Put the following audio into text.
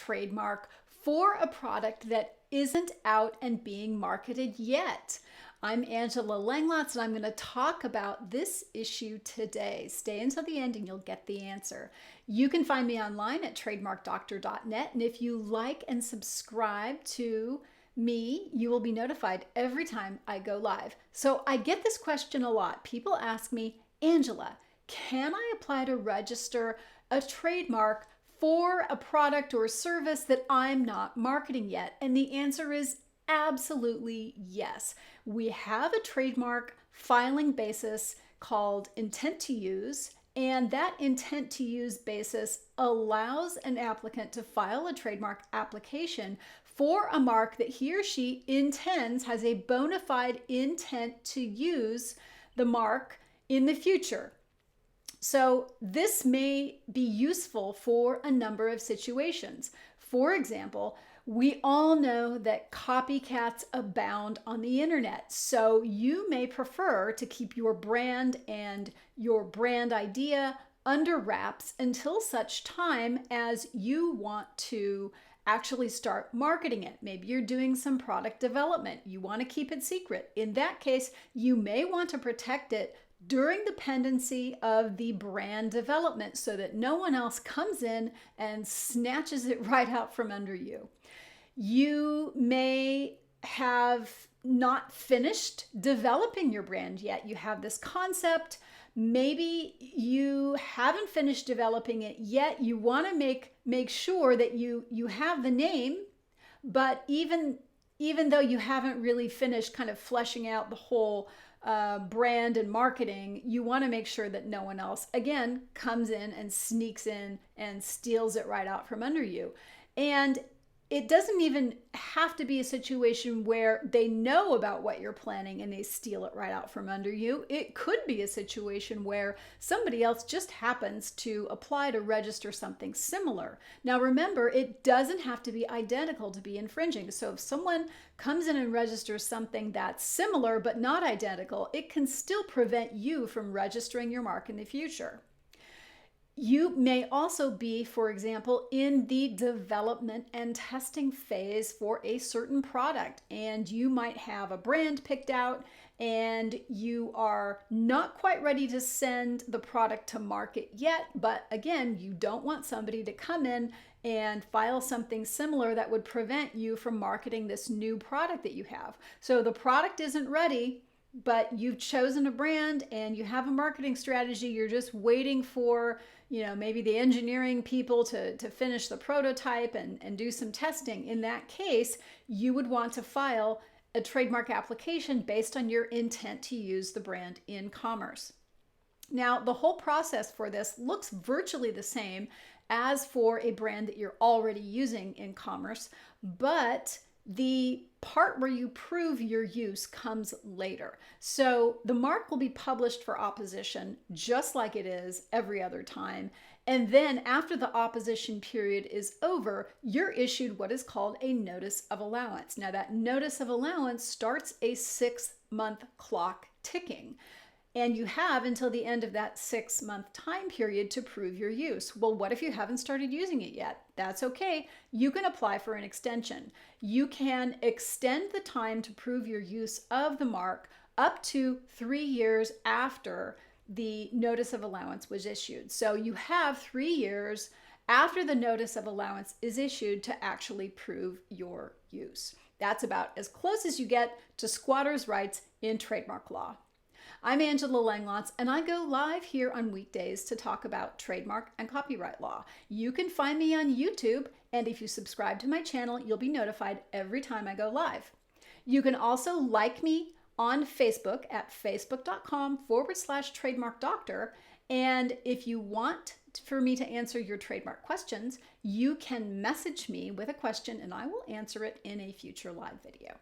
trademark for a product that isn't out and being marketed yet? I'm Angela Langlotz, and I'm going to talk about this issue today. Stay until the end and you'll get the answer. You can find me online at trademarkdoctor.net, and if you like and subscribe to me, you will be notified every time I go live. So I get this question a lot. People ask me, Angela, can I apply to register a trademark for a product or service that I'm not marketing yet? And the answer is absolutely yes. We have a trademark filing basis called intent to use, and that intent to use basis allows an applicant to file a trademark application for a mark that he or she intends, has a bona fide intent to use the mark in the future. So this may be useful for a number of situations. For example, we all know that copycats abound on the internet. So you may prefer to keep your brand and your brand idea under wraps until such time as you want to actually start marketing it. Maybe you're doing some product development. You want to keep it secret. In that case, you may want to protect it during the pendency of the brand development so that no one else comes in and snatches it right out from under you. You may have not finished developing your brand yet. You have this concept. Maybe you haven't finished developing it yet. You want to make sure that you have the name, but even though you haven't really finished kind of fleshing out the whole brand and marketing, you want to make sure that no one else, again, comes in and sneaks in and steals it right out from under you. And it doesn't even have to be a situation where they know about what you're planning and they steal it right out from under you. It could be a situation where somebody else just happens to apply to register something similar. Now remember, it doesn't have to be identical to be infringing. So if someone comes in and registers something that's similar but not identical, it can still prevent you from registering your mark in the future. You may also be, for example, in the development and testing phase for a certain product, and you might have a brand picked out and you are not quite ready to send the product to market yet, but again, you don't want somebody to come in and file something similar that would prevent you from marketing this new product that you have. So the product isn't ready, but you've chosen a brand and you have a marketing strategy. You're just waiting for, maybe the engineering people to finish the prototype and do some testing. In that case, you would want to file a trademark application based on your intent to use the brand in commerce. Now, the whole process for this looks virtually the same as for a brand that you're already using in commerce, but the part where you prove your use comes later. So the mark will be published for opposition just like it is every other time. And then after the opposition period is over, you're issued what is called a notice of allowance. Now that notice of allowance starts a 6-month clock ticking. And you have until the end of that 6-month time period to prove your use. Well, what if you haven't started using it yet? That's okay. You can apply for an extension. You can extend the time to prove your use of the mark up to 3 years after the notice of allowance was issued. So you have 3 years after the notice of allowance is issued to actually prove your use. That's about as close as you get to squatters' rights in trademark law. I'm Angela Langlotz, and I go live here on weekdays to talk about trademark and copyright law. You can find me on YouTube, and if you subscribe to my channel, you'll be notified every time I go live. You can also like me on Facebook at facebook.com/trademarkdoctor, and if you want for me to answer your trademark questions, you can message me with a question and I will answer it in a future live video.